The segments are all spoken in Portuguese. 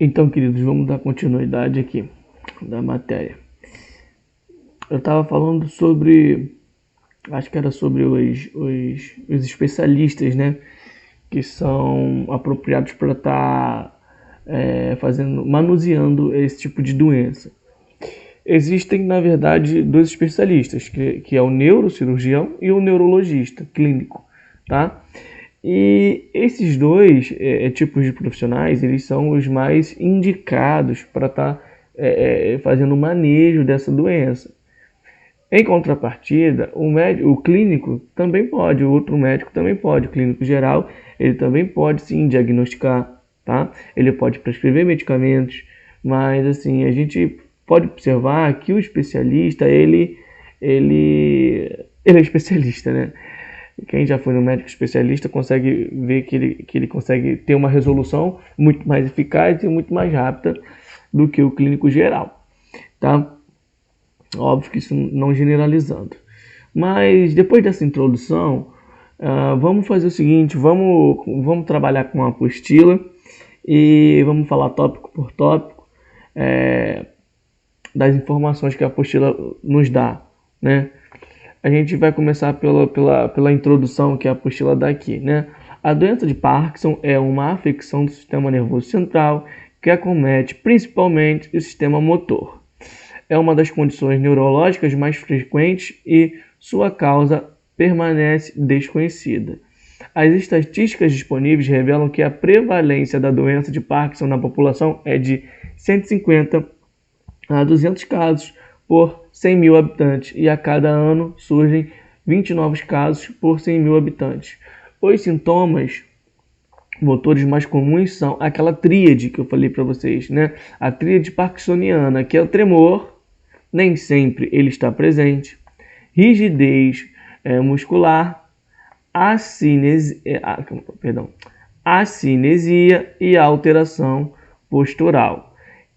Então, queridos, vamos dar continuidade aqui da matéria. Eu estava falando sobre, acho que era sobre os especialistas, né? Que são apropriados para estar manuseando esse tipo de doença. Existem, na verdade, dois especialistas, que é o neurocirurgião e o neurologista clínico, tá? E esses dois tipos de profissionais, eles são os mais indicados para estar fazendo o manejo dessa doença. Em contrapartida, o clínico também pode, o outro médico também pode, o clínico geral, ele também pode sim diagnosticar, tá? Ele pode prescrever medicamentos, mas assim, a gente pode observar que o especialista, ele é especialista, né? Quem já foi no médico especialista consegue ver que ele consegue ter uma resolução muito mais eficaz e muito mais rápida do que o clínico geral, tá? Óbvio que isso não generalizando. Mas depois dessa introdução, vamos fazer o seguinte, vamos trabalhar com a apostila e vamos falar tópico por tópico das informações que a apostila nos dá, né? A gente vai começar pela introdução que a apostila dá aqui, né? A doença de Parkinson é uma afecção do sistema nervoso central que acomete principalmente o sistema motor. É uma das condições neurológicas mais frequentes e sua causa permanece desconhecida. As estatísticas disponíveis revelam que a prevalência da doença de Parkinson na população é de 150 a 200 casos por 100 mil habitantes e a cada ano surgem 20 novos casos por 100 mil habitantes. Os sintomas motores mais comuns são aquela tríade que eu falei para vocês, né? A tríade parkinsoniana, que é o tremor, nem sempre ele está presente, rigidez muscular, acinesia e alteração postural.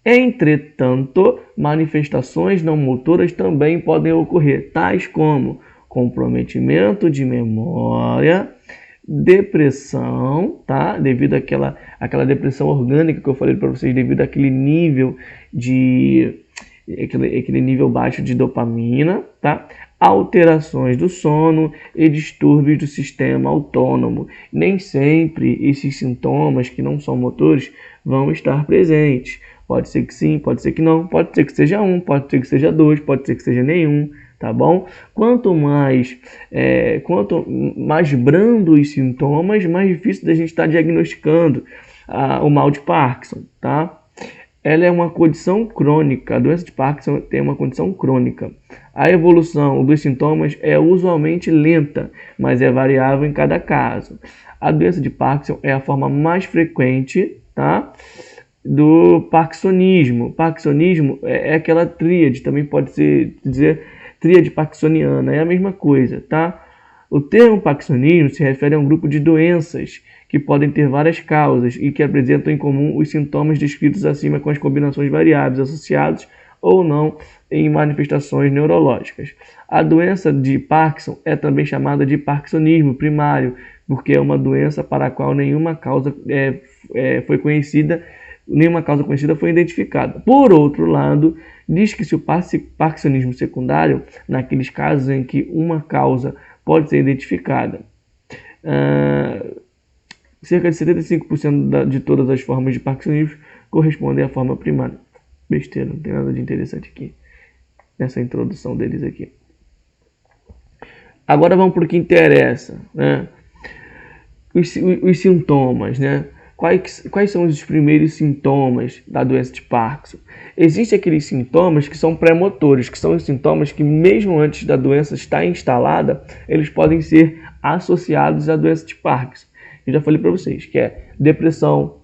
Entretanto, manifestações não motoras também podem ocorrer, tais como comprometimento de memória, depressão, tá? Devido àquela depressão orgânica que eu falei para vocês, devido àquele nível aquele nível baixo de dopamina, tá? Alterações do sono e distúrbios do sistema autônomo. Nem sempre esses sintomas que não são motores vão estar presentes. Pode ser que sim, pode ser que não, pode ser que seja um, pode ser que seja dois, pode ser que seja nenhum, tá bom? Quanto mais brando os sintomas, mais difícil da gente estar diagnosticando o mal de Parkinson, tá? Ela é uma condição crônica, a doença de Parkinson tem uma condição crônica. A evolução dos sintomas é usualmente lenta, mas é variável em cada caso. A doença de Parkinson é a forma mais frequente, tá? Do parkinsonismo. Parkinsonismo é aquela tríade, também pode ser dizer tríade parkinsoniana, é a mesma coisa, tá? O termo parkinsonismo se refere a um grupo de doenças que podem ter várias causas e que apresentam em comum os sintomas descritos acima com as combinações variáveis associados ou não em manifestações neurológicas. A doença de Parkinson é também chamada de parkinsonismo primário, porque é uma doença para a qual nenhuma causa conhecida foi identificada. Por outro lado, diz que se o parkinsonismo secundário, naqueles casos em que uma causa pode ser identificada, cerca de 75% de todas as formas de parkinsonismo correspondem à forma primária. Besteira, não tem nada de interessante aqui nessa introdução deles aqui. Agora vamos para o que interessa, né? Os sintomas, né? Quais são os primeiros sintomas da doença de Parkinson? Existem aqueles sintomas que são pré-motores, que são os sintomas que mesmo antes da doença estar instalada, eles podem ser associados à doença de Parkinson. Eu já falei para vocês que é depressão,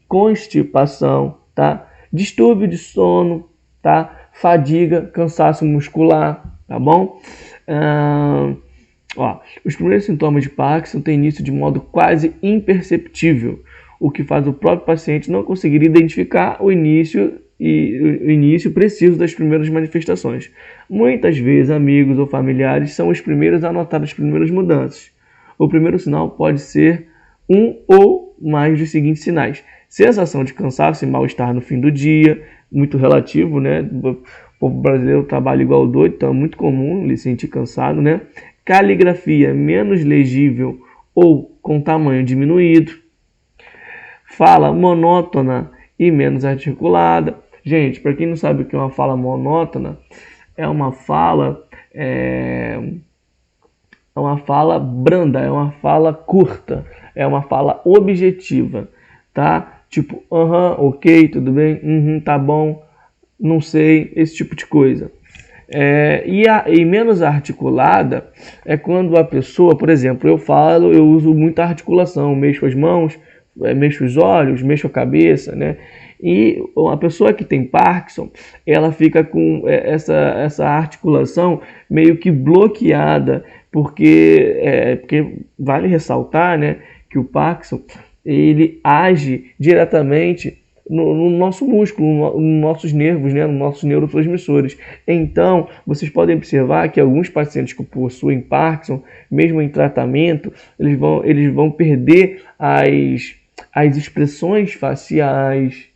constipação, tá? Distúrbio de sono, tá? Fadiga, cansaço muscular, tá bom? Os primeiros sintomas de Parkinson têm início de modo quase imperceptível, o que faz o próprio paciente não conseguir identificar o início preciso das primeiras manifestações. Muitas vezes, amigos ou familiares são os primeiros a notar as primeiras mudanças. O primeiro sinal pode ser um ou mais dos seguintes sinais: sensação de cansaço e mal-estar no fim do dia, muito relativo, né? O povo brasileiro trabalha igual doido, então é muito comum ele se sentir cansado, né? Caligrafia menos legível ou com tamanho diminuído. Fala monótona e menos articulada. Gente, para quem não sabe o que é uma fala monótona, é uma fala branda, é uma fala curta, é uma fala objetiva, tá? Tipo, ok, tudo bem, tá bom, não sei, esse tipo de coisa. E menos articulada é quando a pessoa, por exemplo, eu uso muita articulação, mexo as mãos, mexo os olhos, mexo a cabeça, né? E a pessoa que tem Parkinson, ela fica com essa articulação meio que bloqueada, porque vale ressaltar, né, que o Parkinson ele age diretamente no nosso músculo, nos nossos nervos, né, nos nossos neurotransmissores. Então, vocês podem observar que alguns pacientes que possuem Parkinson, mesmo em tratamento, eles vão perder as expressões faciais,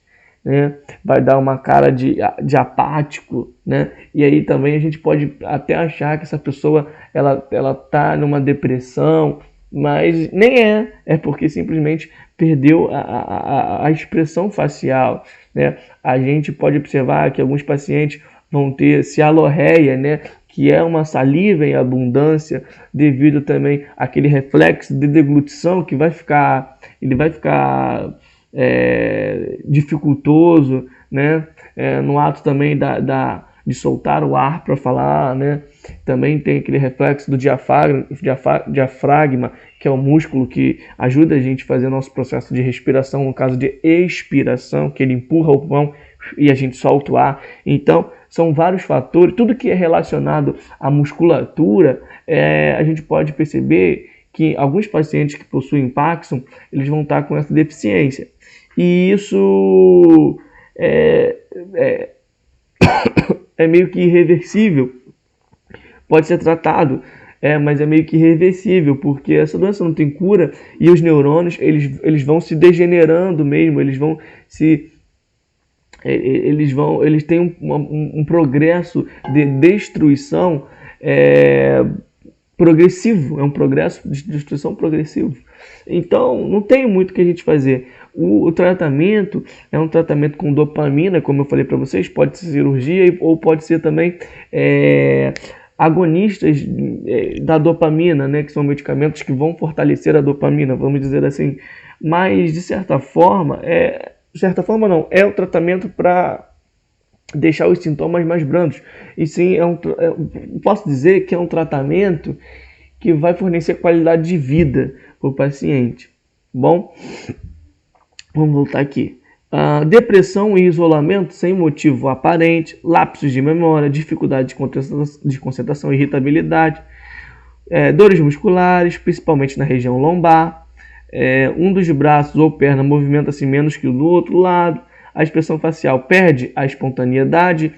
né? Vai dar uma cara de apático, né? E aí também a gente pode até achar que essa pessoa ela tá numa depressão, mas nem é porque simplesmente perdeu a expressão facial, né? A gente pode observar que alguns pacientes vão ter cialorreia, né? Que é uma saliva em abundância, devido também àquele reflexo de deglutição que ele vai ficar dificultoso, né? No ato também de soltar o ar para falar, né? Também tem aquele reflexo do diafragma, que é o músculo que ajuda a gente a fazer nosso processo de respiração, no caso de expiração, que ele empurra o pulmão e a gente solta o ar. Então, são vários fatores, tudo que é relacionado à musculatura, a gente pode perceber que alguns pacientes que possuem Parkinson, eles vão estar com essa deficiência. E isso é meio que irreversível. Pode ser tratado, mas é meio que irreversível, porque essa doença não tem cura e os neurônios eles vão se degenerando mesmo, eles têm um progresso de destruição progressivo, é um progresso de destruição progressivo. Então, não tem muito o que a gente fazer. O tratamento é um tratamento com dopamina, como eu falei para vocês, pode ser cirurgia ou pode ser também agonistas da dopamina, né, que são medicamentos que vão fortalecer a dopamina, vamos dizer assim. Mas, de certa forma é o tratamento para deixar os sintomas mais brandos. E sim, posso dizer que é um tratamento que vai fornecer qualidade de vida para o paciente. Bom, vamos voltar aqui. Depressão e isolamento sem motivo aparente, lapsos de memória, dificuldade de concentração, irritabilidade, dores musculares, principalmente na região lombar, um dos braços ou perna movimenta-se menos que o do outro lado, a expressão facial perde a espontaneidade,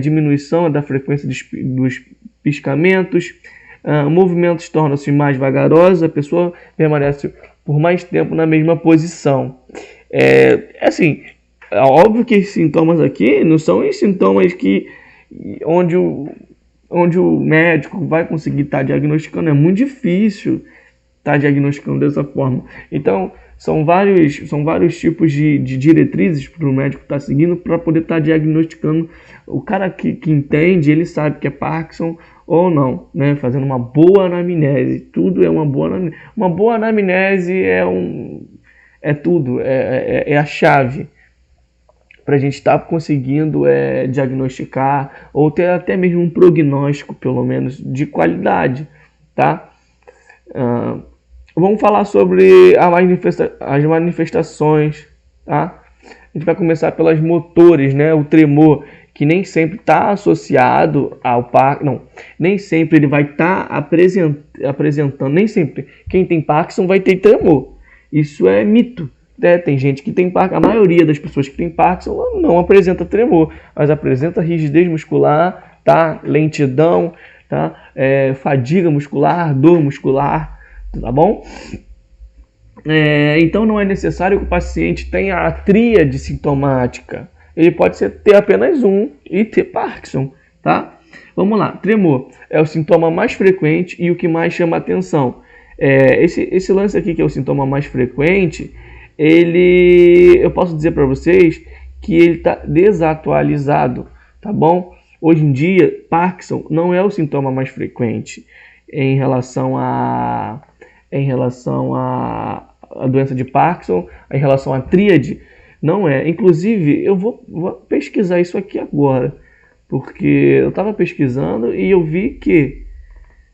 diminuição da frequência dos piscamentos, movimentos tornam-se mais vagarosos, a pessoa permanece por mais tempo na mesma posição. Assim, é óbvio que esses sintomas aqui não são os sintomas onde o médico vai conseguir estar diagnosticando, é muito difícil estar diagnosticando dessa forma. Então, são vários tipos de diretrizes para o médico estar seguindo para poder estar diagnosticando. O cara que entende, ele sabe que é Parkinson ou não, né? Fazendo uma boa anamnese. Tudo é uma boa anamnese. Uma boa anamnese é tudo, é a chave para a gente estar conseguindo diagnosticar ou ter até mesmo um prognóstico, pelo menos, de qualidade, tá? Vamos falar sobre as manifestações, tá? A gente vai começar pelas motores, né? O tremor, que nem sempre está associado ao Parkinson, não, nem sempre ele vai estar apresentando, nem sempre quem tem Parkinson vai ter tremor. Isso é mito, né? Tem gente que tem Parkinson, a maioria das pessoas que tem Parkinson não apresenta tremor, mas apresenta rigidez muscular, tá? Lentidão, tá? Fadiga muscular, dor muscular, tá bom? Então não é necessário que o paciente tenha a tríade sintomática. Ele pode ter apenas um e ter Parkinson, tá? Vamos lá, tremor é o sintoma mais frequente e o que mais chama atenção. Esse lance aqui, que é o sintoma mais frequente, eu posso dizer para vocês que ele está desatualizado, tá bom? Hoje em dia, Parkinson não é o sintoma mais frequente em relação a doença de Parkinson, em relação à tríade, não é. Inclusive, eu vou pesquisar isso aqui agora, porque eu estava pesquisando e eu vi que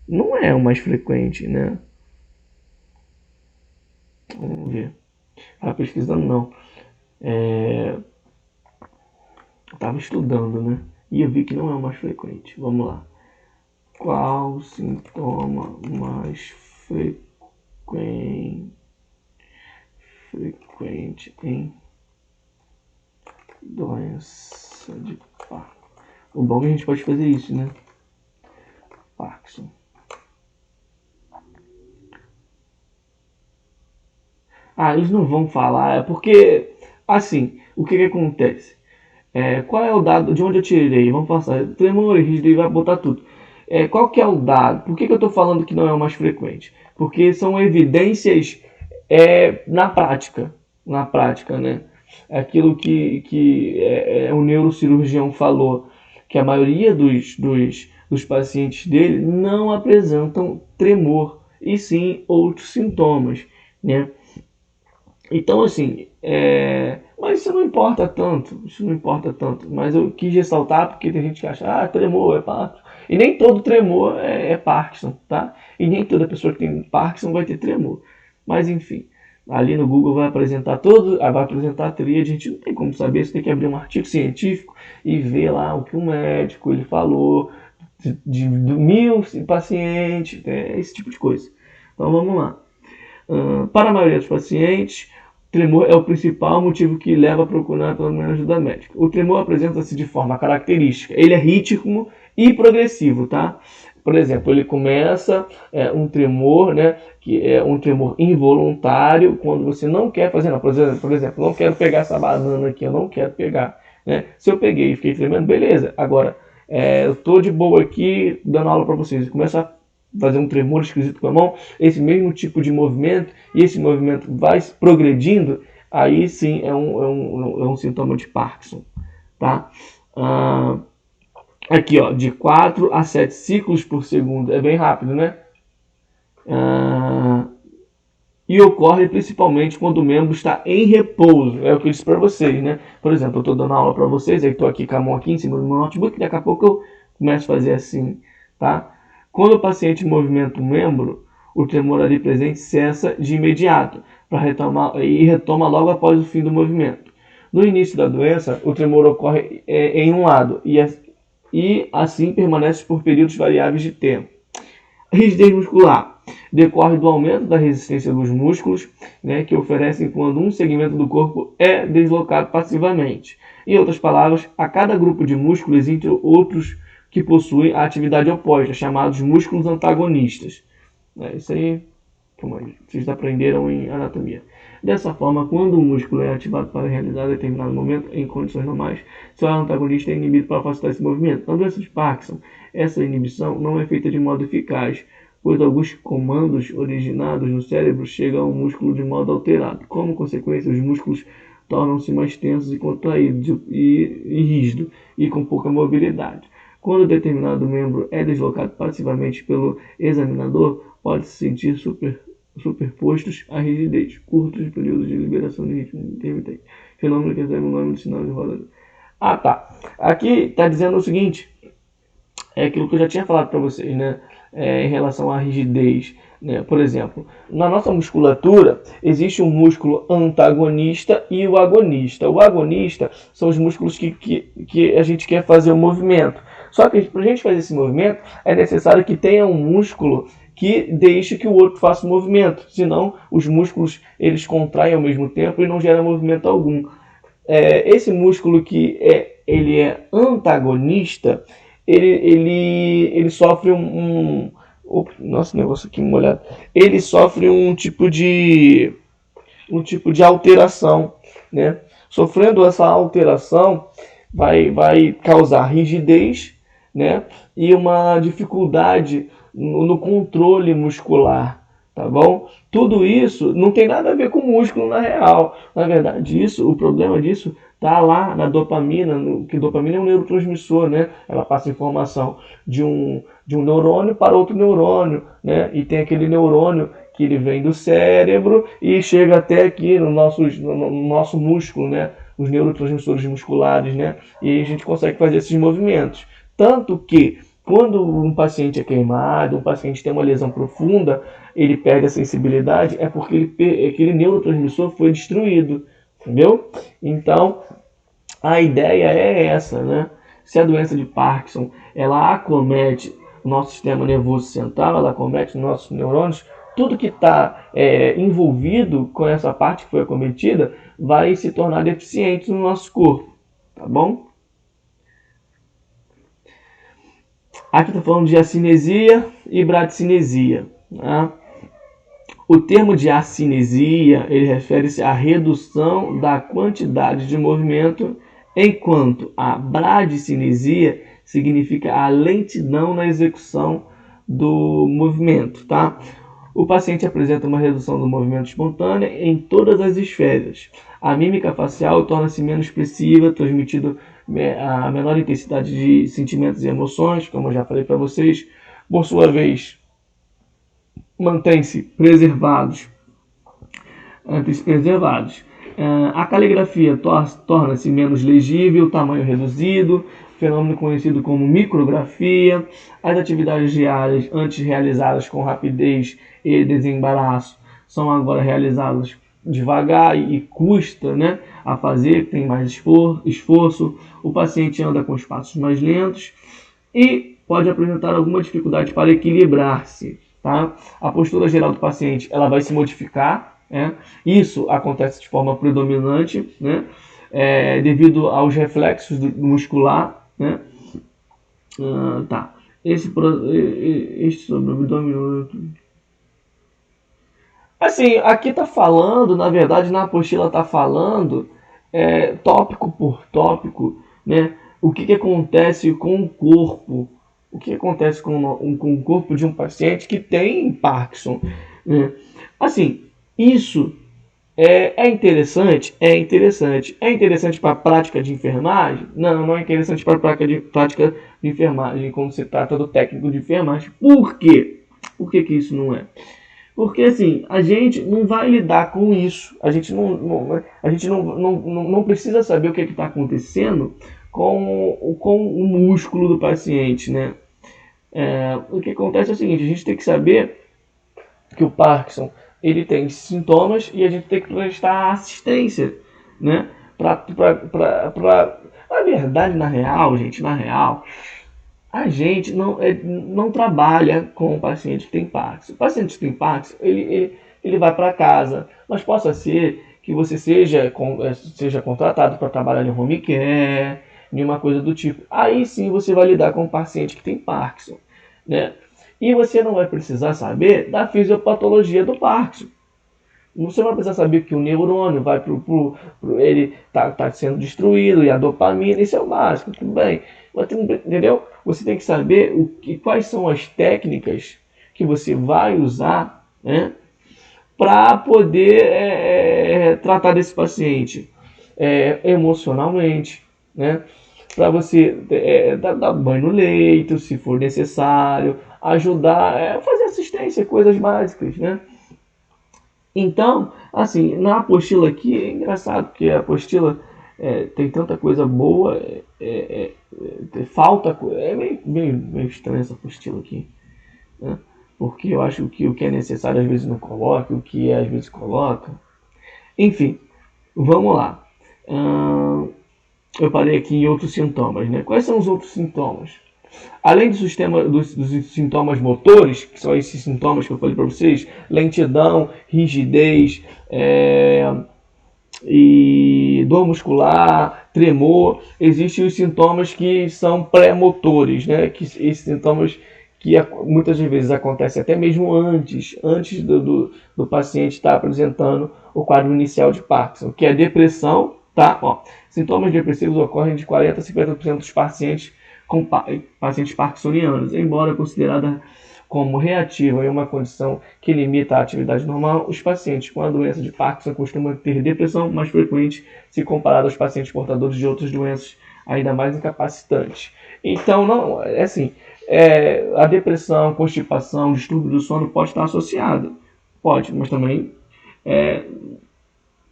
não é o mais frequente, né? Vamos ver. Estava pesquisando, não. Estava estudando, né? E eu vi que não é o mais frequente. Vamos lá. Qual o sintoma mais frequente em doença de Parkinson? O bom é que a gente pode fazer isso, né? Parkinson. Eles não vão falar, porque, assim, o que acontece? Qual é o dado, de onde eu tirei? Vamos passar, tremor, rigidez, vai botar tudo. Qual que é o dado? Por que eu estou falando que não é o mais frequente? Porque são evidências na prática, né? Aquilo que o neurocirurgião falou, que a maioria dos pacientes dele não apresentam tremor, e sim outros sintomas, né? Então, assim, mas isso não importa tanto, mas eu quis ressaltar porque tem gente que acha, tremor é Parkinson, e nem todo tremor é Parkinson, tá? E nem toda pessoa que tem Parkinson vai ter tremor, mas enfim, ali no Google vai apresentar a tríade, a gente não tem como saber, você tem que abrir um artigo científico e ver lá o que o médico ele falou, de 1000 pacientes, esse tipo de coisa. Então vamos lá. Para a maioria dos pacientes, tremor é o principal motivo que leva a procurar pela primeira ajuda médica. O tremor apresenta-se de forma característica. Ele é rítmico e progressivo, tá? Por exemplo, ele começa um tremor, né, que é um tremor involuntário, quando você não quer fazer nada. Por exemplo, não quero pegar essa banana aqui, eu não quero pegar, né? Se eu peguei e fiquei tremendo, beleza. Agora, eu tô de boa aqui, dando aula para vocês, e começa a fazer um tremor esquisito com a mão, esse mesmo tipo de movimento, e esse movimento vai progredindo, aí sim é um sintoma de Parkinson, tá? Aqui, ó, de 4 a 7 ciclos por segundo, é bem rápido, né? E ocorre principalmente quando o membro está em repouso, é o que eu disse para vocês, né? Por exemplo, eu estou dando aula para vocês, aí estou aqui com a mão aqui em cima do meu notebook, daqui a pouco eu começo a fazer assim, tá? Quando o paciente movimenta o membro, o tremor ali presente cessa de imediato e retoma logo após o fim do movimento. No início da doença, o tremor ocorre em um lado e assim permanece por períodos variáveis de tempo. Rigidez muscular decorre do aumento da resistência dos músculos, né, que oferecem quando um segmento do corpo é deslocado passivamente. Em outras palavras, a cada grupo de músculos existem outros que possuem a atividade oposta, chamados músculos antagonistas. Isso aí, como vocês aprenderam em anatomia. Dessa forma, quando o músculo é ativado para realizar determinado momento em condições normais, seu antagonista é inibido para facilitar esse movimento. Na doença de Parkinson, essa inibição não é feita de modo eficaz, pois alguns comandos originados no cérebro chegam ao músculo de modo alterado. Como consequência, os músculos tornam-se mais tensos e contraídos e rígidos e com pouca mobilidade. Quando determinado membro é deslocado passivamente pelo examinador, pode-se sentir superpostos à rigidez, curtos períodos de liberação de ritmo intermitente, fenômeno que recebe o nome de sinal de roda. Tá. Aqui está dizendo o seguinte, é aquilo que eu já tinha falado para vocês, né? Em relação à rigidez, né? Por exemplo, na nossa musculatura existe um músculo antagonista e o agonista. O agonista são os músculos que a gente quer fazer o movimento. Só que para a gente fazer esse movimento é necessário que tenha um músculo que deixe que o outro faça o movimento. Senão os músculos eles contraem ao mesmo tempo e não geram movimento algum. Esse músculo que ele é antagonista, ele sofre nossa, negócio aqui molhado. Ele sofre um tipo de um tipo de alteração, né? Sofrendo essa alteração, vai causar rigidez, né? E uma dificuldade no controle muscular, tá bom? Tudo isso não tem nada a ver com músculo na real. Na verdade, o problema disso tá lá na dopamina, que dopamina é um neurotransmissor, né? Ela passa informação de um neurônio para outro neurônio, né? E tem aquele neurônio que ele vem do cérebro e chega até aqui no nosso músculo, né? Os neurotransmissores musculares, né? E a gente consegue fazer esses movimentos. Tanto que quando um paciente é queimado, um paciente tem uma lesão profunda, ele perde a sensibilidade, é porque aquele neurotransmissor foi destruído, entendeu? Então, a ideia é essa, né? Se a doença de Parkinson, ela acomete o nosso sistema nervoso central, ela acomete os nossos neurônios, tudo que está envolvido com essa parte que foi acometida vai se tornar deficiente no nosso corpo, tá bom? Aqui está falando de acinesia e bradicinesia, né? O termo de acinesia, ele refere-se à redução da quantidade de movimento, enquanto a bradicinesia significa a lentidão na execução do movimento, tá? O paciente apresenta uma redução do movimento espontâneo em todas as esferas. A mímica facial torna-se menos expressiva, transmitindo a menor intensidade de sentimentos e emoções, como eu já falei para vocês. Por sua vez, mantém-se preservados. A caligrafia torna-se menos legível, tamanho reduzido, fenômeno conhecido como micrografia. As atividades diárias, antes realizadas com rapidez e desembaraço, são agora realizadas devagar e custa, né, a fazer, tem mais esforço. O paciente anda com os passos mais lentos e pode apresentar alguma dificuldade para equilibrar-se. Tá? A postura geral do paciente ela vai se modificar, né? Isso acontece de forma predominante, né? Devido aos reflexos muscular, né? Tá. Este sobre o abdômen. Assim, aqui está falando, na verdade, na apostila está falando tópico por tópico, né? O que acontece com o corpo. O que acontece com o corpo de um paciente que tem Parkinson, né? Assim, isso é interessante? É interessante. É interessante para a prática de enfermagem? Não, não é interessante para a prática de enfermagem, quando se trata do técnico de enfermagem. Por quê? Por que isso não é? Porque assim, a gente não vai lidar com isso. A gente não precisa saber o que está acontecendo com o músculo do paciente, né? O que acontece é o seguinte, a gente tem que saber que o Parkinson ele tem sintomas e a gente tem que prestar assistência, né? Na verdade, na real, a gente não trabalha com o paciente que tem Parkinson. O paciente que tem Parkinson, ele vai para casa, mas possa ser que você seja contratado para trabalhar em home care, nenhuma coisa do tipo. Aí sim você vai lidar com o paciente que tem Parkinson, né? E você não vai precisar saber da fisiopatologia do Parkinson. Você vai precisar saber que o neurônio vai ele tá sendo destruído e a dopamina, isso é o básico, tudo bem. Entendeu? Você tem que saber quais são as técnicas que você vai usar, né, para poder tratar desse paciente emocionalmente, né? Para você dar banho no leito, se for necessário, ajudar, fazer assistência, coisas básicas, né? Então, assim, na apostila aqui, é engraçado, porque a apostila tem tanta coisa boa, falta coisa, meio estranha essa apostila aqui, né? Porque eu acho que o que é necessário às vezes não coloca, o que às vezes coloca. Enfim, vamos lá. Eu parei aqui em outros sintomas, né? Quais são os outros sintomas? Além dos sintomas motores, que são esses sintomas que eu falei para vocês, lentidão, rigidez, e dor muscular, tremor, existem os sintomas que são pré-motores, né? Que esses sintomas que muitas vezes acontecem até mesmo antes do paciente estar apresentando o quadro inicial de Parkinson, que é depressão, tá? Ó, sintomas depressivos ocorrem de 40 a 50% dos pacientes pacientes parkinsonianos, embora considerada como reativa em uma condição que limita a atividade normal, os pacientes com a doença de Parkinson costumam ter depressão mais frequente se comparado aos pacientes portadores de outras doenças ainda mais incapacitantes. Então, não, é assim, a depressão, constipação, distúrbio do sono pode estar associado. Pode, mas também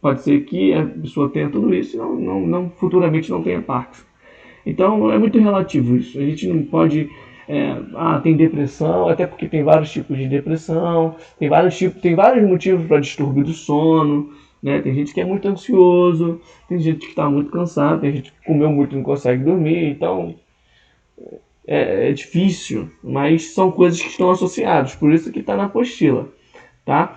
pode ser que a pessoa tenha tudo isso e não futuramente não tenha Parkinson. Então é muito relativo isso. A gente não pode. Tem depressão, até porque tem vários tipos de depressão, tem vários motivos para distúrbio do sono, né? Tem gente que é muito ansioso, tem gente que está muito cansado, tem gente que comeu muito e não consegue dormir, então é difícil, mas são coisas que estão associadas, por isso que está na apostila, tá?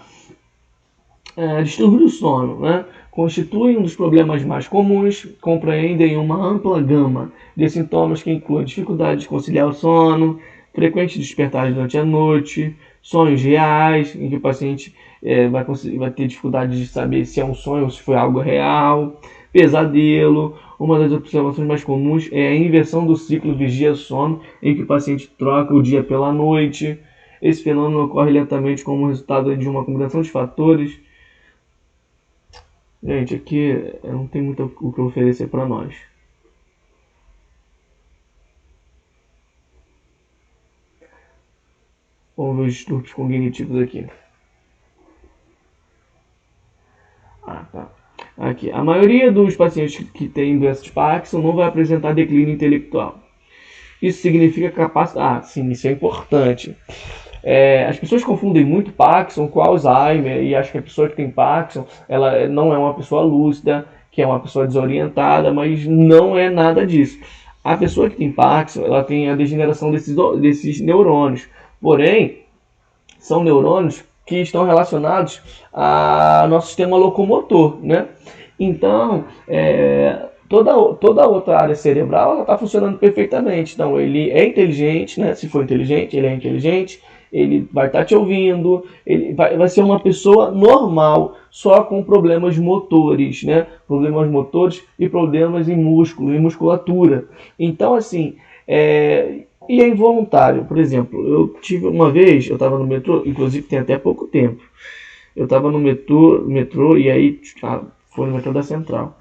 Distúrbio do sono, né? Constituem um dos problemas mais comuns, compreendem uma ampla gama de sintomas que incluem dificuldade de conciliar o sono, frequentes despertares durante a noite, sonhos reais, em que o paciente vai ter dificuldade de saber se é um sonho ou se foi algo real, pesadelo. Uma das observações mais comuns é a inversão do ciclo vigia-sono, em que o paciente troca o dia pela noite. Esse fenômeno ocorre lentamente como resultado de uma combinação de fatores. Gente, aqui não tem muito o que oferecer para nós. Vamos ver os distúrbios cognitivos aqui. Tá. Aqui. A maioria dos pacientes que têm doença de Parkinson não vai apresentar declínio intelectual. Isso significa capacidade. Sim, isso é importante. As pessoas confundem muito Parkinson com Alzheimer e acham que a pessoa que tem Parkinson ela não é uma pessoa lúcida, que é uma pessoa desorientada, mas não é nada disso. A pessoa que tem Parkinson ela tem a degeneração desses neurônios, porém são neurônios que estão relacionados ao nosso sistema locomotor, né? Então, toda outra área cerebral está funcionando perfeitamente. Então, ele é inteligente, né? Se for inteligente, ele é inteligente, ele vai estar te ouvindo, ele vai ser uma pessoa normal, só com problemas motores, né? Problemas motores e problemas em músculo, em musculatura. Então, assim, e é involuntário. Por exemplo, eu tive uma vez, eu estava no metrô, inclusive tem até pouco tempo, eu estava no metrô e aí foi no metrô da Central.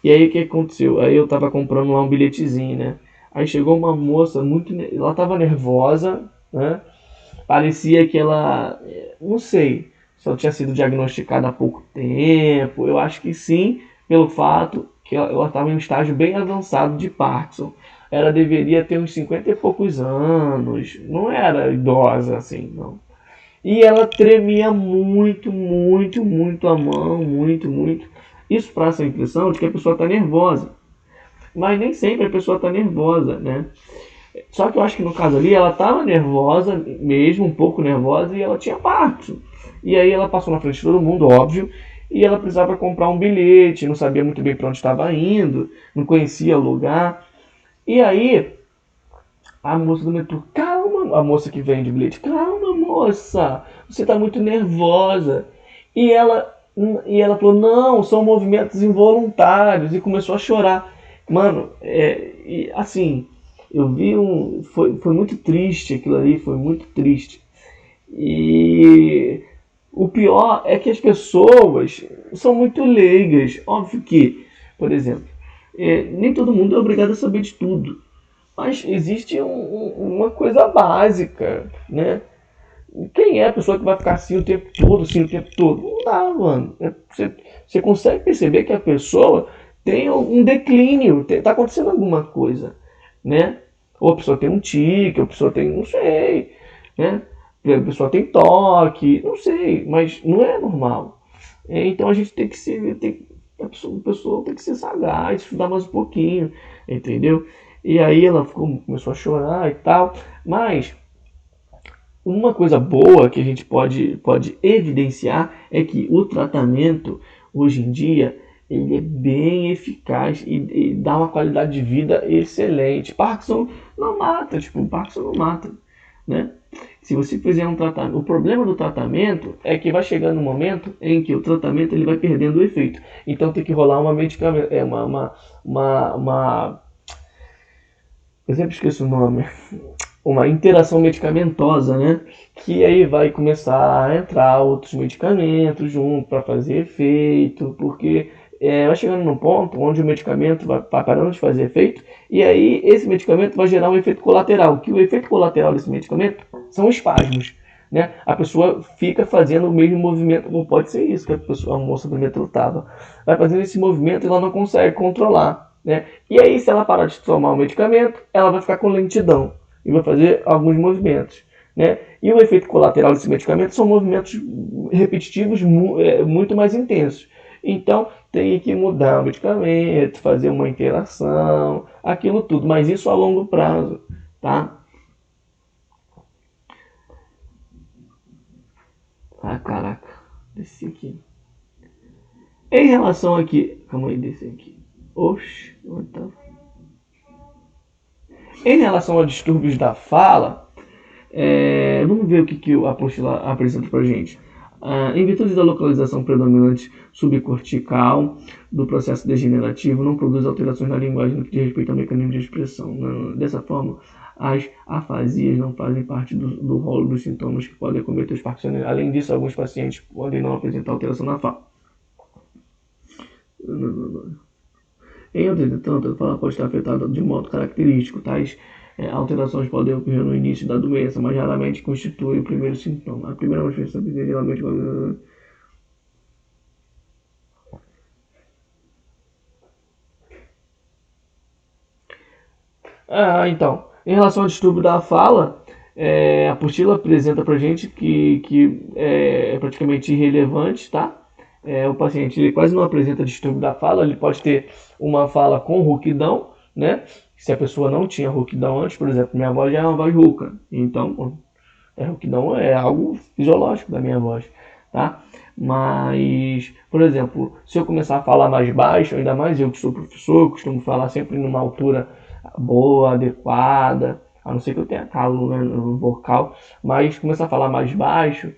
E aí o que aconteceu? Aí eu estava comprando lá um bilhetezinho, né? Aí chegou uma moça ela estava nervosa, né? Parecia que ela, não sei, se ela tinha sido diagnosticada há pouco tempo. Eu acho que sim, pelo fato que ela estava em um estágio bem avançado de Parkinson. Ela deveria ter uns 50 e poucos anos, não era idosa assim, não. E ela tremia muito, muito, muito a mão, muito, muito. Isso passa a impressão de que a pessoa está nervosa. Mas nem sempre a pessoa está nervosa, né? Só que eu acho que no caso ali ela estava nervosa mesmo, um pouco nervosa, e ela tinha Parkinson. E aí ela passou na frente de todo mundo, óbvio, e ela precisava comprar um bilhete, não sabia muito bem para onde estava indo, não conhecia o lugar. E aí a moça do metrô, calma, a moça que vende bilhete, calma moça, você está muito nervosa. E ela falou, não, são movimentos involuntários, e começou a chorar. Mano, assim, eu vi foi muito triste aquilo ali, foi muito triste. E o pior é que as pessoas são muito leigas. Óbvio que, por exemplo, nem todo mundo é obrigado a saber de tudo. Mas existe uma coisa básica, né? Quem é a pessoa que vai ficar assim o tempo todo, assim o tempo todo? Não dá, mano. Você consegue perceber que a pessoa tem um declínio, tá acontecendo alguma coisa, né? Ou a pessoa tem um tique, ou a pessoa tem, não sei, né? A pessoa tem toque, não sei, mas não é normal. Então a gente tem que a pessoa tem que ser sagaz, estudar mais um pouquinho, entendeu? E aí ela começou a chorar e tal, mas uma coisa boa que a gente pode evidenciar é que o tratamento hoje em dia ele é bem eficaz e dá uma qualidade de vida excelente. Parkinson não mata, Parkinson não mata, né? Se você fizer um tratamento, o problema do tratamento é que vai chegando um momento em que o tratamento ele vai perdendo o efeito. Então tem que rolar uma medicamento, eu sempre esqueço o nome, uma interação medicamentosa, né? Que aí vai começar a entrar outros medicamentos junto para fazer efeito, porque vai chegando num ponto onde o medicamento vai parando de fazer efeito, e aí esse medicamento vai gerar um efeito colateral, que o efeito colateral desse medicamento são espasmos. Né? A pessoa fica fazendo o mesmo movimento, não pode ser isso que a moça do metrô estava. Vai fazendo esse movimento e ela não consegue controlar. Né? E aí, se ela parar de tomar o medicamento, ela vai ficar com lentidão e vai fazer alguns movimentos. Né? E o efeito colateral desse medicamento são movimentos repetitivos muito mais intensos. Então, tem que mudar o medicamento, fazer uma interação, aquilo tudo, mas isso a longo prazo, tá? Ah, caraca, desci aqui. Em relação aqui, calma aí, desci aqui. Oxi, onde tá? Em relação a distúrbios da fala, vamos ver o que a apostila apresenta para a gente. Em virtude da localização predominante subcortical do processo degenerativo, não produz alterações na linguagem no que diz respeito ao mecanismo de expressão. Dessa forma, as afasias não fazem parte do rolo dos sintomas que podem acometer os parkinsonianos. Além disso, alguns pacientes podem não apresentar alteração na fala. Entretanto, a fala pode estar afetada de modo característico. Tais alterações podem ocorrer no início da doença, mas raramente constituem o primeiro sintoma. A primeira manifestação é geralmente então, em relação ao distúrbio da fala, a apostila apresenta pra gente que é praticamente irrelevante, tá? O paciente ele quase não apresenta distúrbio da fala, ele pode ter uma fala com rouquidão, né? Se a pessoa não tinha rouquidão antes, por exemplo, minha voz já é uma voz rouca, então rouquidão é algo fisiológico da minha voz, tá? Mas, por exemplo, se eu começar a falar mais baixo, ainda mais eu que sou professor, costumo falar sempre numa altura boa, adequada, a não ser que eu tenha calo, né, no vocal, mas começar a falar mais baixo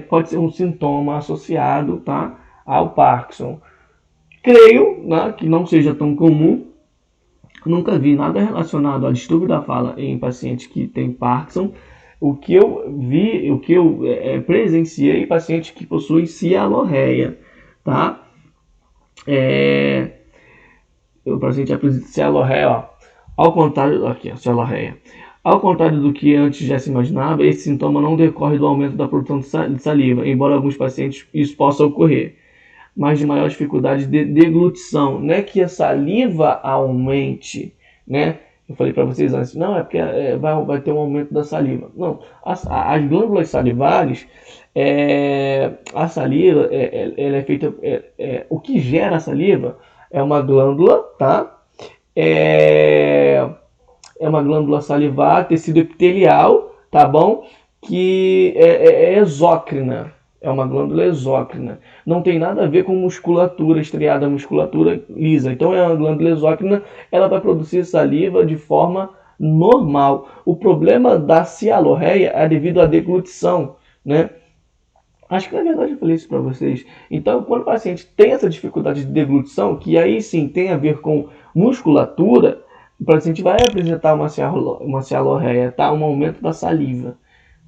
pode ser um sintoma associado, tá, ao Parkinson. Creio, né, que não seja tão comum, nunca vi nada relacionado a distúrbio da fala em pacientes que têm Parkinson. O que eu vi, o que eu presenciei em pacientes que possuem cialorreia, tá? O paciente apresenta cialorreia, ó. Ao contrário, aqui, a cialorreia. Ao contrário do que antes já se imaginava, esse sintoma não decorre do aumento da produção de saliva, embora alguns pacientes isso possa ocorrer, mas de maior dificuldade de deglutição. Não é que a saliva aumente, né? Eu falei para vocês antes, não, é porque vai ter um aumento da saliva. Não, as glândulas salivares, a saliva, ela é feita, o que gera a saliva é uma glândula, tá? É uma glândula salivar, tecido epitelial, tá bom? Que é exócrina. É uma glândula exócrina. Não tem nada a ver com musculatura estriada, musculatura lisa. Então é uma glândula exócrina, ela vai produzir saliva de forma normal. O problema da cialorreia é devido à deglutição, né? Acho que na verdade eu falei isso para vocês. Então, quando o paciente tem essa dificuldade de deglutição, que aí sim tem a ver com musculatura, o paciente vai apresentar uma cialorreia, tá? Um aumento da saliva,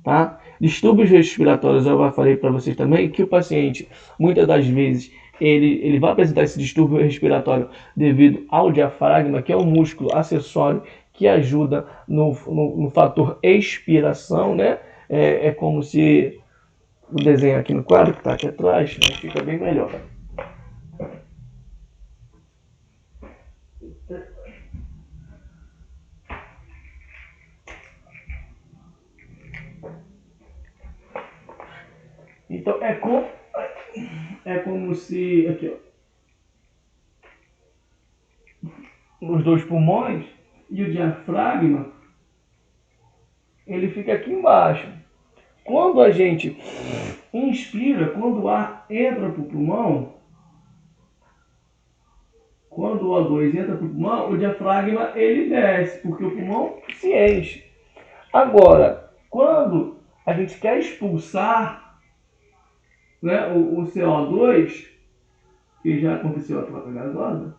tá? Distúrbios respiratórios, eu já falei para vocês também que o paciente, muitas das vezes, ele vai apresentar esse distúrbio respiratório devido ao diafragma, que é um músculo acessório que ajuda no fator expiração, né? É como se o desenho aqui no quadro, que está aqui atrás, né, fica bem melhor. Então é como se aqui, ó, os dois pulmões e o diafragma ele fica aqui embaixo. Quando a gente inspira, quando o ar entra para o pulmão, quando o O2 entra para o pulmão, o diafragma ele desce, porque o pulmão se enche. Agora, quando a gente quer expulsar, né, o CO2, que já aconteceu a troca gasosa,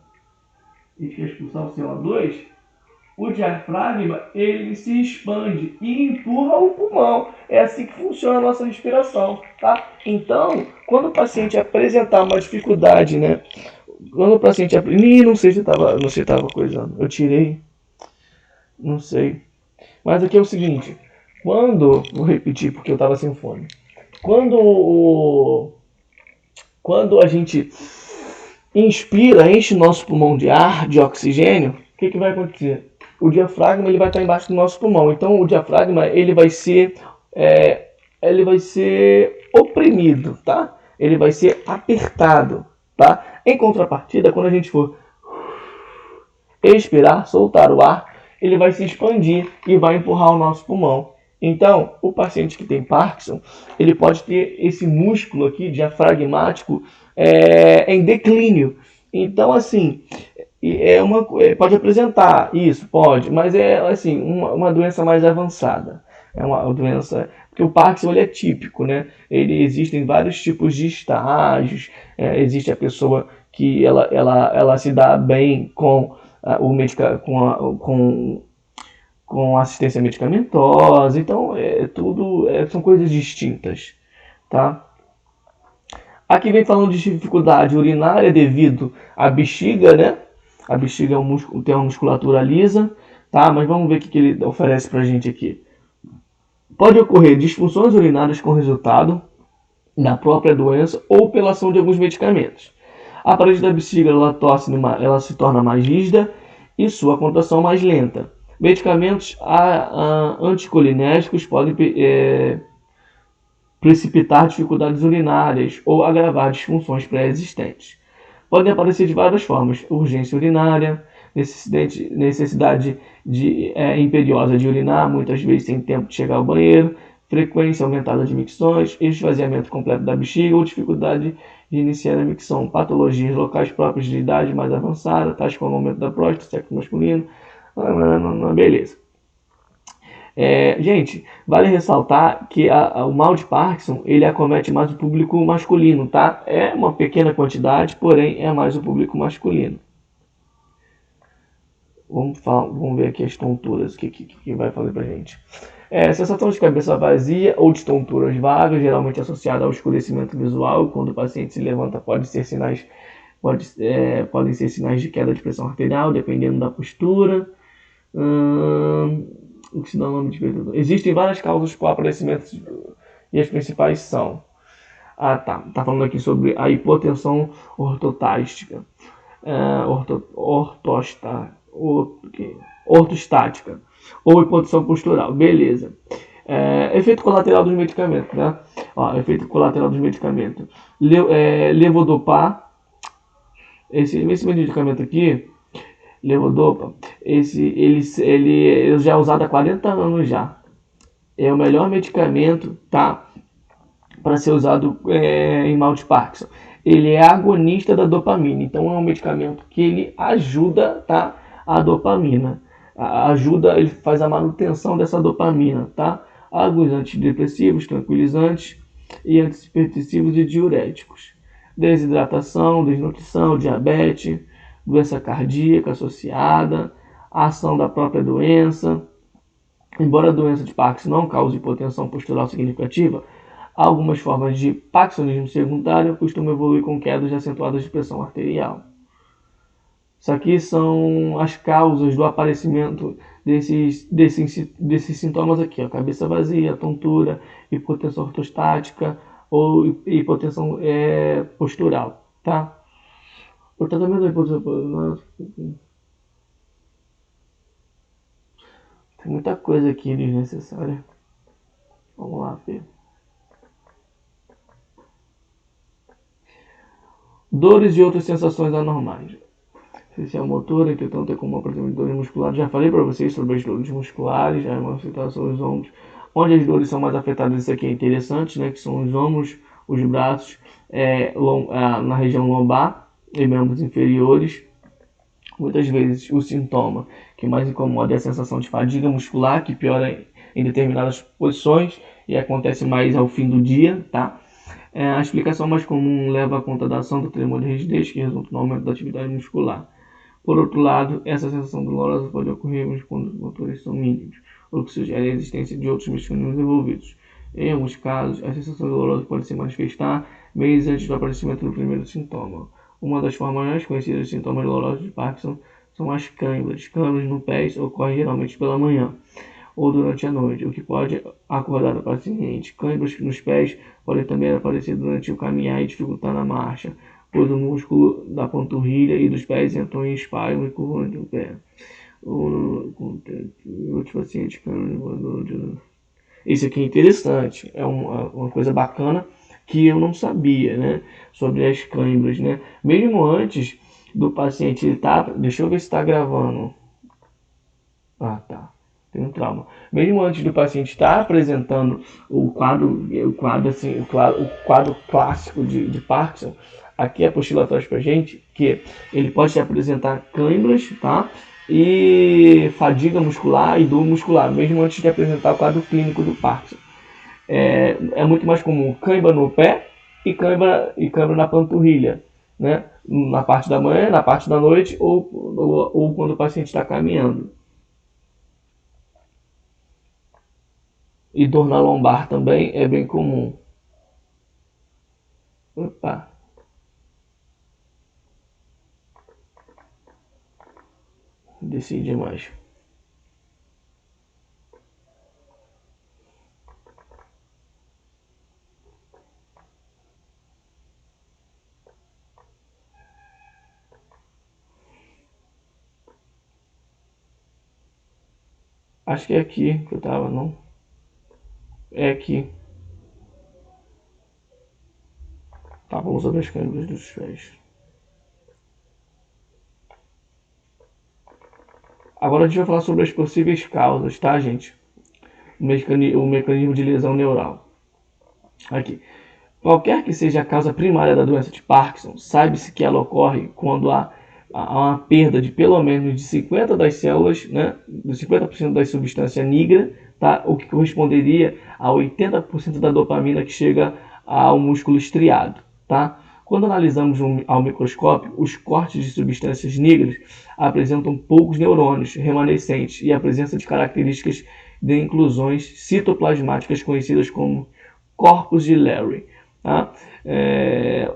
a gente quer expulsar o CO2, o diafragma ele se expande e empurra o pulmão. É assim que funciona a nossa respiração, tá? Então, quando o paciente apresentar uma dificuldade, né? Quando o paciente não sei se estava coisando. Eu tirei, não sei. Mas aqui é o seguinte, vou repetir porque eu estava sem fone. Quando a gente inspira, enche nosso pulmão de ar, de oxigênio, o que vai acontecer? O diafragma ele vai estar embaixo do nosso pulmão. Então o diafragma ele vai ser oprimido, tá? Ele vai ser apertado, tá? Em contrapartida, quando a gente for expirar, soltar o ar, ele vai se expandir e vai empurrar o nosso pulmão. Então, o paciente que tem Parkinson, ele pode ter esse músculo aqui diafragmático em declínio. Então, assim, pode apresentar isso, pode, mas é assim uma doença mais avançada. É uma doença porque o Parkinson ele é típico, né? Existem vários tipos de estágios. Existe a pessoa que ela se dá bem com com assistência medicamentosa. Então, são coisas distintas, tá? Aqui vem falando de dificuldade urinária devido à bexiga, né? A bexiga tem uma musculatura lisa, tá? Mas vamos ver o que ele oferece pra gente aqui. Pode ocorrer disfunções urinárias com resultado da própria doença ou pela ação de alguns medicamentos. A parede da bexiga ela se torna mais rígida e sua contração mais lenta. Medicamentos anticolinérgicos podem precipitar dificuldades urinárias ou agravar disfunções pré-existentes. Podem aparecer de várias formas: urgência urinária, necessidade imperiosa de urinar, muitas vezes sem tempo de chegar ao banheiro, frequência aumentada de micções, esvaziamento completo da bexiga ou dificuldade de iniciar a micção, patologias locais próprias de idade mais avançada, tais como aumento da próstata, sexo masculino, beleza. Gente, vale ressaltar que o mal de Parkinson ele acomete mais o público masculino, tá? É uma pequena quantidade, porém é mais o público masculino. Vamos ver aqui as tonturas, o que vai fazer pra gente. Sensação de cabeça vazia ou de tonturas vagas, geralmente associada ao escurecimento visual. Quando o paciente se levanta, podem ser sinais de queda de pressão arterial, dependendo da postura. O que se dá o nome de despertador? Existem várias causas para o aparecimento e as principais são... tá falando aqui sobre a hipotensão ortostática. Ortostática ou hipotensão postural, beleza. Efeito colateral dos medicamentos, né? Efeito colateral dos medicamentos. Levodopa, esse medicamento aqui, levodopa, ele já é usado há 40 anos já. É o melhor medicamento, tá? Para ser usado em mal de Parkinson. Ele é agonista da dopamina, então é um medicamento que ele ajuda, tá? A dopamina. Ele faz a manutenção dessa dopamina, tá? Alguns antidepressivos, tranquilizantes e antihipertensivos e diuréticos. Desidratação, desnutrição, diabetes, doença cardíaca associada, ação da própria doença. Embora a doença de Parkinson não cause hipotensão postural significativa, algumas formas de parkinsonismo secundário costumam evoluir com quedas acentuadas de pressão arterial. Isso aqui são as causas do aparecimento desses sintomas aqui, cabeça vazia, tontura, hipotensão ortostática ou hipotensão postural, tá? O tratamento da hipotensão... Tem muita coisa aqui desnecessária. Vamos lá, Fê. Dores e outras sensações anormais. Essencial motora, entretanto, é como apresentar dores musculares. Já falei para vocês sobre as dores musculares, já vamos citar sobre os ombros. Onde as dores são mais afetadas, isso aqui é interessante, né? Que são os ombros, os braços, na região lombar e membros inferiores. Muitas vezes o sintoma que mais incomoda é a sensação de fadiga muscular, que piora em determinadas posições e acontece mais ao fim do dia, tá? A explicação mais comum leva à conta da ação do tremor de rigidez, que resulta no aumento da atividade muscular. Por outro lado, essa sensação dolorosa pode ocorrer quando os motores são mínimos, o que sugere a existência de outros mecanismos envolvidos. Em alguns casos, a sensação dolorosa pode se manifestar meses antes do aparecimento do primeiro sintoma. Uma das formas mais conhecidas de sintomas dolorosos de Parkinson são as câimbras. Câimbras no pé ocorrem geralmente pela manhã ou durante a noite, o que pode acordar o paciente. Câimbras nos pés podem também aparecer durante o caminhar e dificultar na marcha, pois o músculo da panturrilha e dos pés entram em espasmo e curvam o pé. Outros pacientes. Isso aqui é interessante, é uma coisa bacana que eu não sabia, né, sobre as câimbras, né? Mesmo antes do paciente estar, deixa eu ver se está gravando. Ah, tá. Tem um trauma. Mesmo antes do paciente estar apresentando o quadro clássico de Parkinson, aqui a apostila traz pra gente que ele pode apresentar câimbras, tá? E fadiga muscular e dor muscular, mesmo antes de apresentar o quadro clínico do Parkinson. É muito mais comum cãibra no pé e cãibra na panturrilha, né? Na parte da manhã, na parte da noite ou quando o paciente está caminhando. E dor na lombar também é bem comum. Opa. Desci demais. Acho que é aqui que eu tava, não? É aqui. Tá, vamos sobre as câimbras dos pés. Agora a gente vai falar sobre as possíveis causas, tá, gente? O mecanismo de lesão neural. Aqui. Qualquer que seja a causa primária da doença de Parkinson, sabe-se que ela ocorre quando há uma perda de pelo menos de 50% das células, né, de 50% da substância negra, tá, o que corresponderia a 80% da dopamina que chega ao músculo estriado. Tá? Quando analisamos ao microscópio, os cortes de substâncias negras apresentam poucos neurônios remanescentes e a presença de características de inclusões citoplasmáticas conhecidas como corpos de Larry. Tá?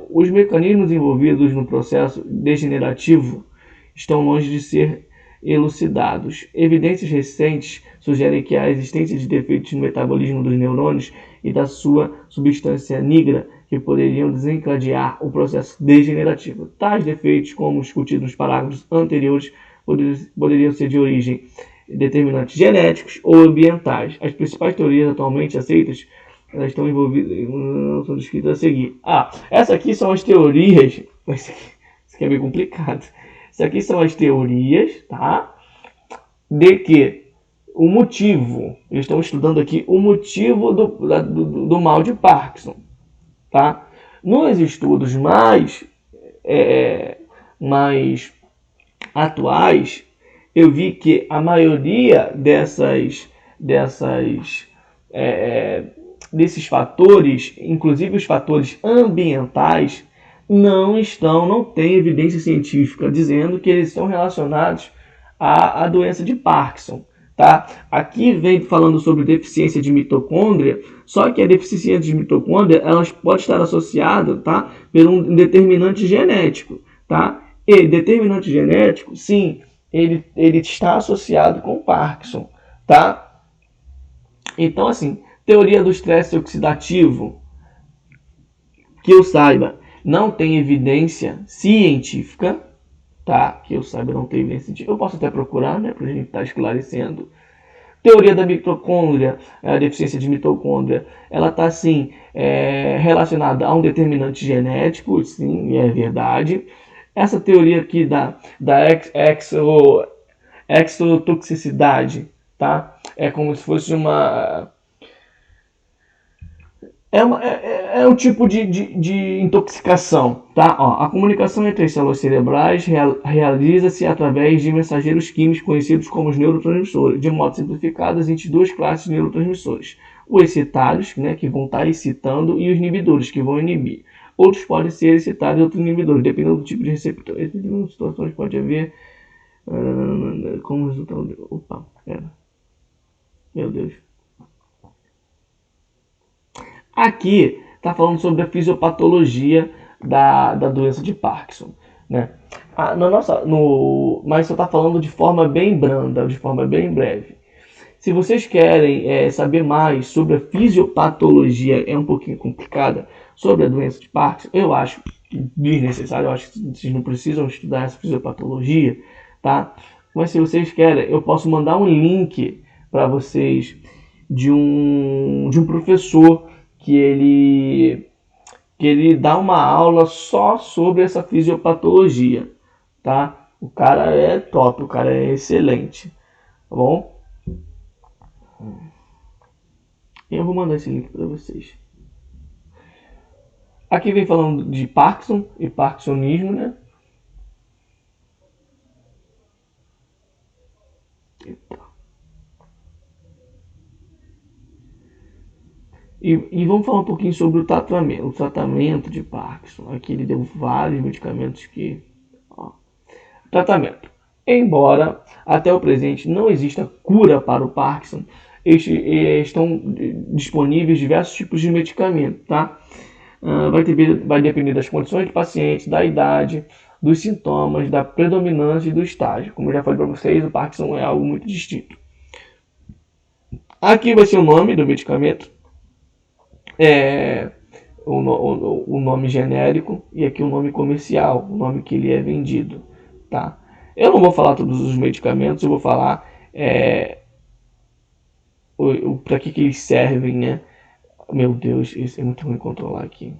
Os mecanismos envolvidos no processo degenerativo estão longe de ser elucidados. Evidências recentes sugerem que a existência de defeitos no metabolismo dos neurônios e da sua substância negra que poderiam desencadear o processo degenerativo. Tais defeitos, como discutidos nos parágrafos anteriores, poderiam ser de origem determinantes genéticos ou ambientais. As principais teorias atualmente aceitas elas estão envolvidas, não são descritas a seguir. Essas aqui são as teorias. Isso aqui é bem complicado. Isso aqui são as teorias, tá? De que o motivo, eles estão estudando aqui o motivo do mal de Parkinson, tá? Nos estudos mais atuais, eu vi que a maioria desses fatores, inclusive os fatores ambientais, não tem evidência científica dizendo que eles estão relacionados à doença de Parkinson. Tá? Aqui vem falando sobre deficiência de mitocôndria, só que a deficiência de mitocôndria ela pode estar associada, tá, por um determinante genético. Tá? E determinante genético, sim, ele está associado com Parkinson. Tá? Então, assim, teoria do estresse oxidativo, que eu saiba, não tem evidência científica, tá? Que eu saiba, não tem evidência científica. Eu posso até procurar, né, pra gente estar esclarecendo. Teoria da mitocôndria, a deficiência de mitocôndria, ela está, sim, relacionada a um determinante genético, sim, é verdade. Essa teoria aqui da exotoxicidade, tá? É como se fosse É um tipo de intoxicação, tá? Ó, a comunicação entre as células cerebrais realiza-se através de mensageiros químicos conhecidos como os neurotransmissores. De modo simplificado, existem duas classes de neurotransmissores. Os excitários, né, que vão estar excitando, e os inibidores, que vão inibir. Outros podem ser excitados e outros inibidores, dependendo do tipo de receptor. Em algumas situações pode haver como resultado de... Opa, pera. Meu Deus. Aqui está falando sobre a fisiopatologia da doença de Parkinson, né? Mas só está falando de forma bem branda, de forma bem breve. Se vocês querem saber mais sobre a fisiopatologia, é um pouquinho complicada, sobre a doença de Parkinson, eu acho desnecessário, eu acho que vocês não precisam estudar essa fisiopatologia, tá? Mas se vocês querem, eu posso mandar um link para vocês de um professor que ele dá uma aula só sobre essa fisiopatologia, tá? O cara é top, o cara é excelente, tá bom? Eu vou mandar esse link para vocês. Aqui vem falando de Parkinson e parkinsonismo, né? E vamos falar um pouquinho sobre o tratamento de Parkinson. Aqui ele deu vários medicamentos que... Ó. Tratamento. Embora até o presente não exista cura para o Parkinson, estão disponíveis diversos tipos de medicamento, tá? Vai depender das condições do paciente, da idade, dos sintomas, da predominância e do estágio. Como eu já falei para vocês, o Parkinson é algo muito distinto. Aqui vai ser o nome do medicamento, o nome genérico, e aqui o nome comercial, o nome que ele é vendido, tá? Eu não vou falar todos os medicamentos, eu vou falar para que eles servem, né? Meu Deus, isso é muito ruim controlar aqui.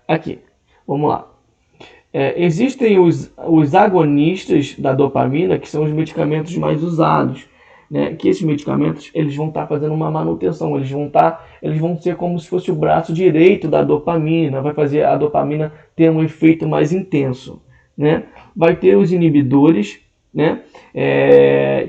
Aqui, vamos lá. Existem os agonistas da dopamina, que são os medicamentos mais usados, né? Que esses medicamentos eles vão estar fazendo uma manutenção, eles vão ser como se fosse o braço direito da dopamina, vai fazer a dopamina ter um efeito mais intenso, né? Vai ter os inibidores, né?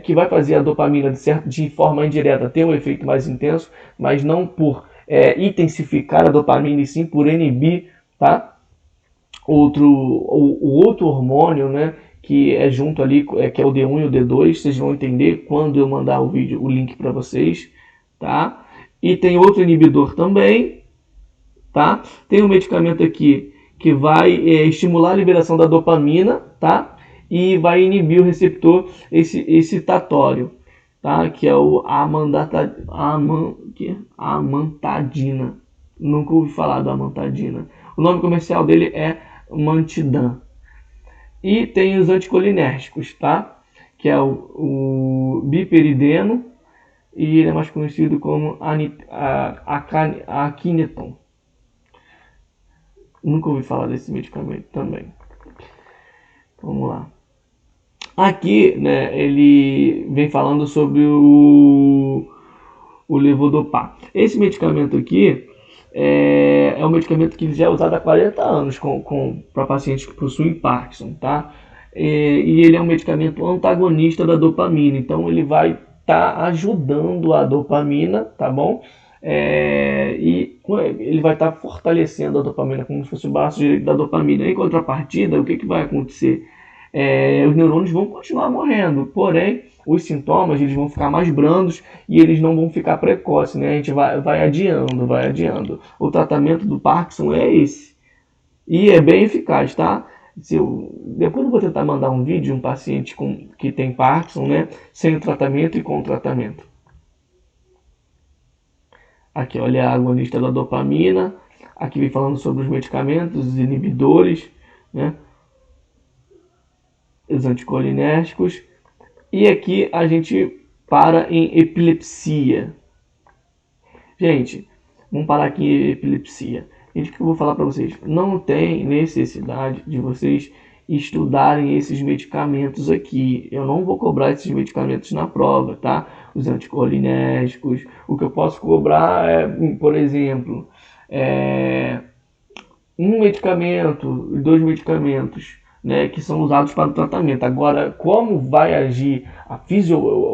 Que vai fazer a dopamina de forma indireta ter um efeito mais intenso, mas não por intensificar a dopamina e sim por inibir, tá? O outro hormônio, né, que é junto ali, que é o D1 e o D2, vocês vão entender quando eu mandar o link para vocês, tá? E tem outro inibidor também, tá? Tem um medicamento aqui que vai estimular a liberação da dopamina, tá? E vai inibir o receptor excitatório, tá? Que é o amantadina. Nunca ouvi falar da amantadina. O nome comercial dele é Mantidan. E tem os anticolinérgicos, tá? Que é o biperideno e ele é mais conhecido como Akineton. Nunca ouvi falar desse medicamento também. Vamos lá. Aqui, né, ele vem falando sobre o levodopa. Esse medicamento aqui é um medicamento que já é usado há 40 anos para pacientes que possuem Parkinson, tá? E ele é um medicamento antagonista da dopamina, então ele vai estar ajudando a dopamina, tá bom? E ele vai estar fortalecendo a dopamina, como se fosse o braço direito da dopamina. Em contrapartida, o que vai acontecer? Os neurônios vão continuar morrendo, porém os sintomas eles vão ficar mais brandos e eles não vão ficar precoces, né? A gente vai adiando. O tratamento do Parkinson é esse. E é bem eficaz, tá? Depois eu vou tentar mandar um vídeo de um paciente que tem Parkinson, né? Sem o tratamento e com o tratamento. Aqui, olha a agonista da dopamina. Aqui vem falando sobre os medicamentos, os inibidores, né? Os anticolinérgicos. E aqui a gente para em epilepsia. Gente, vamos parar aqui em epilepsia. Gente, o que eu vou falar para vocês? Não tem necessidade de vocês estudarem esses medicamentos aqui. Eu não vou cobrar esses medicamentos na prova, tá? Os anticolinérgicos. O que eu posso cobrar é, por exemplo, um medicamento, 2 medicamentos, né, que são usados para o tratamento. Agora, como vai agir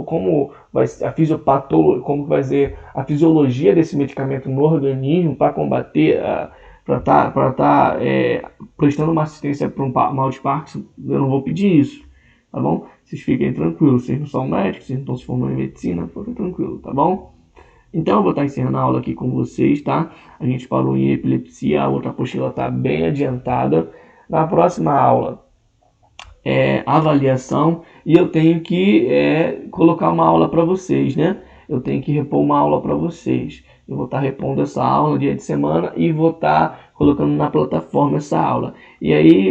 como vai ser a fisiologia desse medicamento no organismo para combater, para estar prestando uma assistência para um mal de Parkinson, eu não vou pedir isso, tá bom? Vocês fiquem tranquilos, vocês não são médicos, vocês não estão se formando em medicina, fiquem tranquilos, tá bom? Então eu vou estar encerrando a aula aqui com vocês, tá? A gente parou em epilepsia, a outra apostila está bem adiantada. Na próxima aula avaliação, e eu tenho que colocar uma aula para vocês, né? Eu tenho que repor uma aula para vocês. Eu vou estar repondo essa aula no dia de semana e vou estar colocando na plataforma essa aula. E aí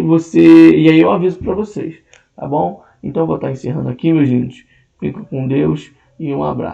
eu aviso para vocês, tá bom? Então eu vou estar encerrando aqui, meus gente. Fico com Deus e um abraço.